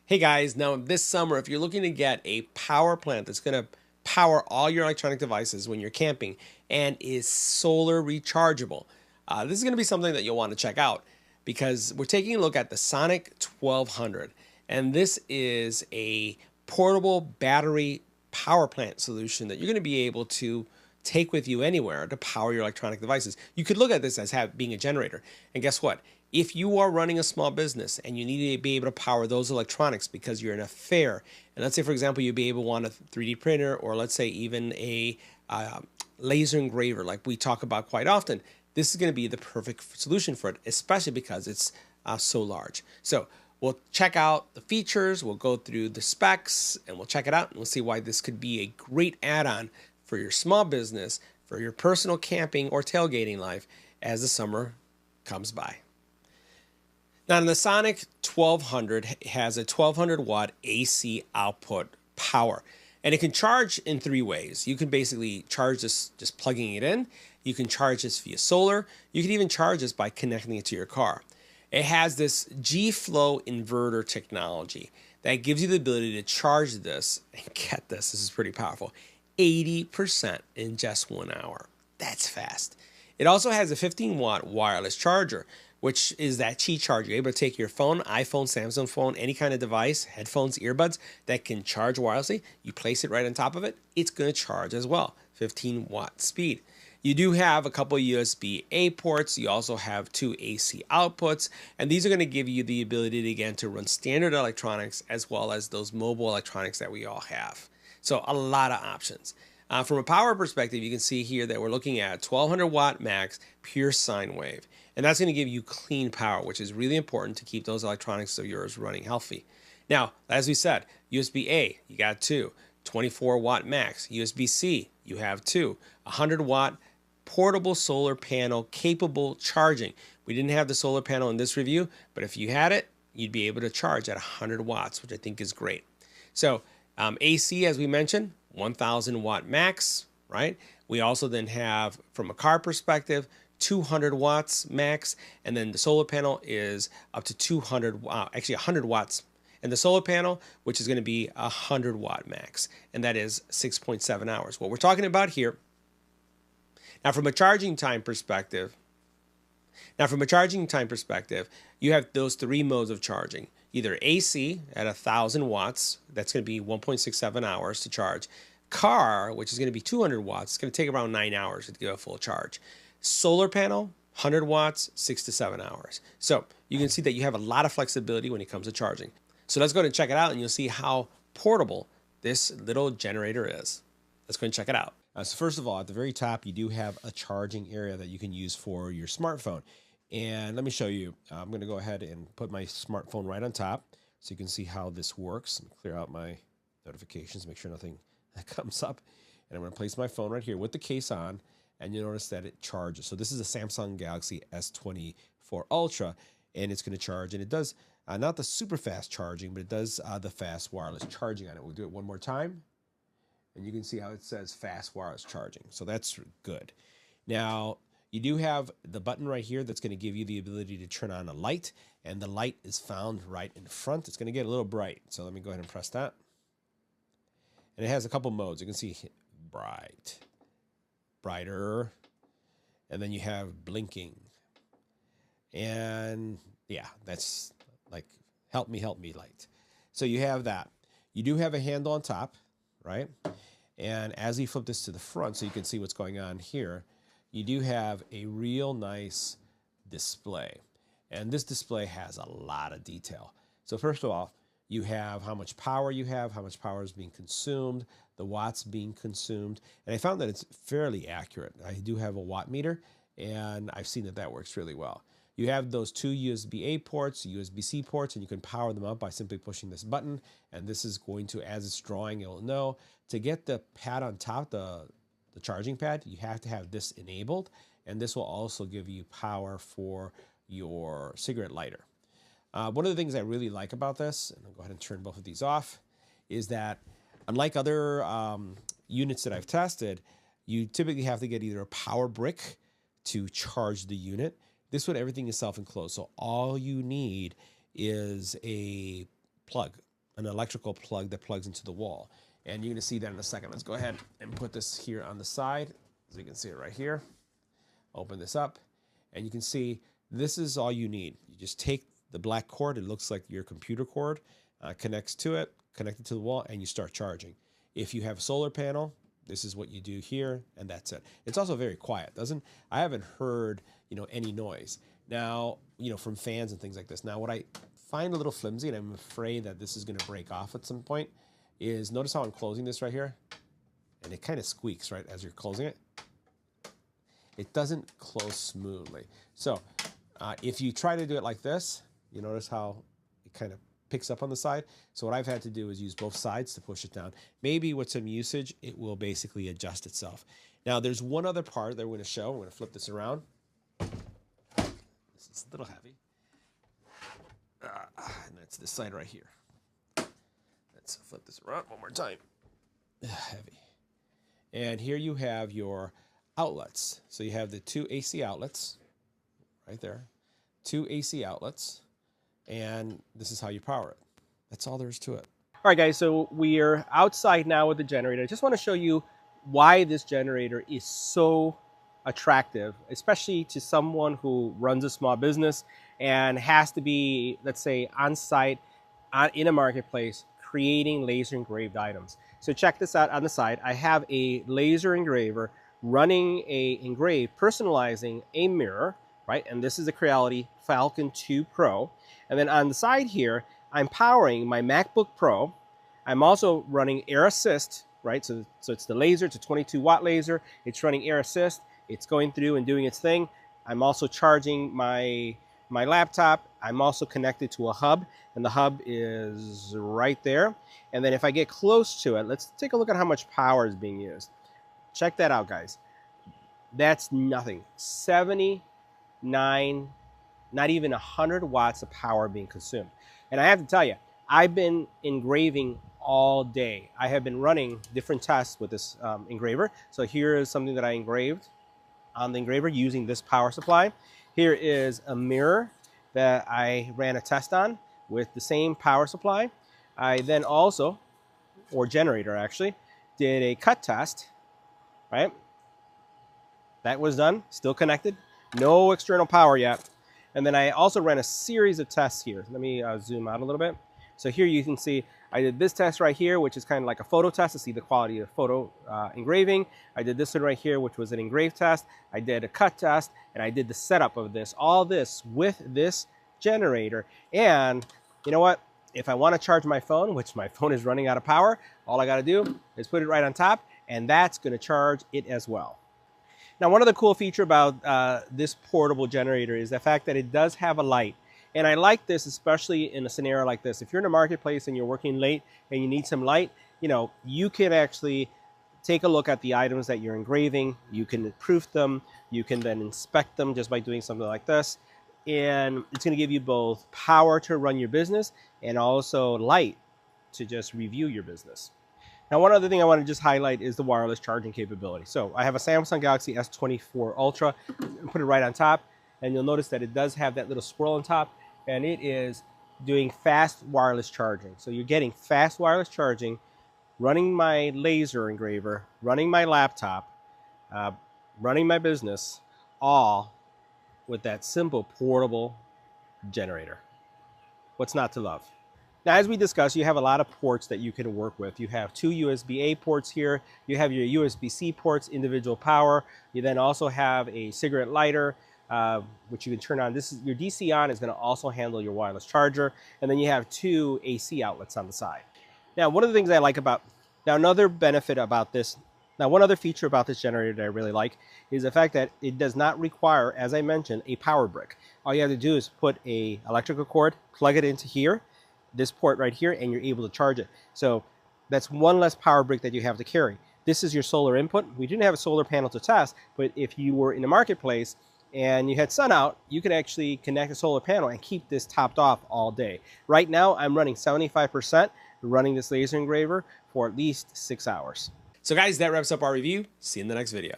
Hey guys, now this summer, if you're looking to get a power plant that's going to power all your electronic devices when you're camping and is solar rechargeable, this is going to be something that you'll want to check out because we're taking a look at the Sonic 1200. And this is a portable battery power plant solution that you're going to be able to take with you anywhere to power your electronic devices. You could look at this as being a generator. And guess what? If you are running a small business and you need to be able to power those electronics because you're in a fair, and let's say, for example, you'd be able to want a 3D printer, or let's say even a laser engraver like we talk about quite often, this is going to be the perfect solution for it, especially because it's so large. So we'll check out the features, we'll go through the specs, and we'll check it out, and we'll see why this could be a great add-on for your small business, for your personal camping or tailgating life as the summer comes by. Now, the Sonic 1200 has a 1200 watt AC output power, and it can charge in three ways. You can basically charge this just plugging it in. You can charge this via solar. You can even charge this by connecting it to your car. It has this G-Flow inverter technology that gives you the ability to charge this, and get this, this is pretty powerful, 80% in just 1 hour. That's fast. It also has a 15 watt wireless charger, which is that Qi charger. You're able to take your phone, iPhone, Samsung phone, any kind of device, headphones, earbuds that can charge wirelessly. You place it right on top of it, it's going to charge as well, 15 watt speed. You do have a couple USB-A ports. You also have two AC outputs, and these are going to give you the ability, again, to run standard electronics as well as those mobile electronics that we all have. So a lot of options. From a power perspective, you can see here that we're looking at 1200 watt max pure sine wave. And that's going to give you clean power, which is really important to keep those electronics of yours running healthy. Now, as we said, USB-A, you got two. 24 watt max. USB-C, you have two. 100 watt portable solar panel capable charging. We didn't have the solar panel in this review, but if you had it, you'd be able to charge at 100 watts, which I think is great. So AC, as we mentioned, 1000 watt max, right? We also then have, from a car perspective, 200 watts max, and then the solar panel is up to 100 watts. And the solar panel, which is going to be 100 watt max, and that is 6.7 hours. What we're talking about here, now from a charging time perspective, you have those three modes of charging. Either AC at 1000 watts, that's going to be 1.67 hours to charge. Car, which is going to be 200 watts, it's going to take around 9 hours to get a full charge. Solar panel, 100 watts, 6 to 7 hours. So you can see that you have a lot of flexibility when it comes to charging. So let's go ahead and check it out, and you'll see how portable this little generator is. Let's go ahead and check it out. So first of all, at the very top, you do have a charging area that you can use for your smartphone. And let me show you. I'm going to go ahead and put my smartphone right on top so you can see how this works. Let me clear out my notifications, make sure nothing comes up. And I'm going to place my phone right here with the case on, and you'll notice that it charges. So this is a Samsung Galaxy S24 Ultra, and it's going to charge. And it does not the super fast charging, but it does the fast wireless charging on it. We'll do it one more time, and you can see how it says fast wireless charging. So that's good. Now, you do have the button right here that's going to give you the ability to turn on a light, and the light is found right in front. It's going to get a little bright, so let me go ahead and press that. And it has a couple modes. You can see bright, brighter, and then you have blinking. And yeah, that's like help me light. So you have that. You do have a handle on top, right? And as you flip this to the front so you can see what's going on here, you do have a real nice display. And this display has a lot of detail. So first of all, you have how much power you have, how much power is being consumed, the watts being consumed. And I found that it's fairly accurate. I do have a watt meter, and I've seen that that works really well. You have those two USB-A ports, USB-C ports, and you can power them up by simply pushing this button. And this is going to, as it's drawing, it'll know. To get the pad on top, the charging pad, you have to have this enabled. And this will also give you power for your cigarette lighter. One of the things I really like about this, and I'll go ahead and turn both of these off, is that unlike other units that I've tested, you typically have to get either a power brick to charge the unit. This one, everything is self-enclosed, so all you need is a plug. an electrical plug that plugs into the wall. And you're going to see that in a second. Let's go ahead and put this here on the side so you can see it right here. Open this up and you can see this is all you need. You just take the black cord, it looks like your computer cord, connects to it, connect it to the wall, and you start charging. If you have a solar panel, this is what you do here, and that's it. It's also very quiet. I haven't heard, any noise. Now, from fans and things like this. Now, what I find a little flimsy, and I'm afraid that this is going to break off at some point, is notice how I'm closing this right here, and it kind of squeaks right as you're closing it. It doesn't close smoothly. So if you try to do it like this, you notice how it kind of picks up on the side. So what I've had to do is use both sides to push it down. Maybe with some usage, it will basically adjust itself. Now there's one other part that we're going to show. I'm going to flip this around. This is a little heavy. And that's this side right here. Let's flip this around one more time. Heavy. And here you have your outlets. So you have the two AC outlets right there, two AC outlets, and this is how you power it. That's all there is to it. All right, guys, so we're outside now with the generator. I just want to show you why this generator is so attractive, especially to someone who runs a small business and has to be, let's say, on site in a marketplace creating laser engraved items. So check this out on the side. I have a laser engraver running a engrave, personalizing a mirror, right? And this is the Creality Falcon 2 Pro. And then on the side here, I'm powering my MacBook Pro. I'm also running Air Assist, right? So it's the laser, it's a 22 watt laser. It's running Air Assist. It's going through and doing its thing. I'm also charging my laptop. I'm also connected to a hub, and the hub is right there. And then if I get close to it, let's take a look at how much power is being used. Check that out, guys. That's nothing. 79, not even 100 watts of power being consumed. And I have to tell you, I've been engraving all day. I have been running different tests with this engraver. So here is something that I engraved on the engraver using this power supply. Here is a mirror that I ran a test on with the same power supply. I then also, or generator actually, did a cut test, right? That was done, still connected, no external power yet. And then I also ran a series of tests here. Let me zoom out a little bit. So here you can see I did this test right here, which is kind of like a photo test to see the quality of photo engraving. I did this one right here, which was an engrave test. I did a cut test, and I did the setup of this, all this with this generator. And you know what? If I want to charge my phone, which my phone is running out of power, all I got to do is put it right on top, and that's going to charge it as well. Now, one of the cool features about this portable generator is the fact that it does have a light. And I like this, especially in a scenario like this. If you're in a marketplace and you're working late and you need some light, you can actually take a look at the items that you're engraving. You can proof them. You can then inspect them just by doing something like this. And it's going to give you both power to run your business and also light to just review your business. Now, one other thing I want to just highlight is the wireless charging capability. So I have a Samsung Galaxy S24 Ultra, put it right on top, and you'll notice that it does have that little squirrel on top, and it is doing fast wireless charging. So you're getting fast wireless charging, running my laser engraver, running my laptop, running my business, all with that simple portable generator. What's not to love? Now, as we discussed, you have a lot of ports that you can work with. You have two USB-A ports here. You have your USB-C ports, individual power. You then also have a cigarette lighter, which you can turn on. This is your DC on is going to also handle your wireless charger. And then you have two AC outlets on the side. Now, one of the things I like about, another benefit about this, one other feature about this generator that I really like is the fact that it does not require, as I mentioned, a power brick. All you have to do is put a electrical cord, plug it into here, this port right here, and you're able to charge it. So that's one less power brick that you have to carry. This is your solar input. We didn't have a solar panel to test, but if you were in a marketplace and you had sun out, you could actually connect a solar panel and keep this topped off all day. Right now, I'm running 75%, running this laser engraver for at least 6 hours. So guys, that wraps up our review. See you in the next video.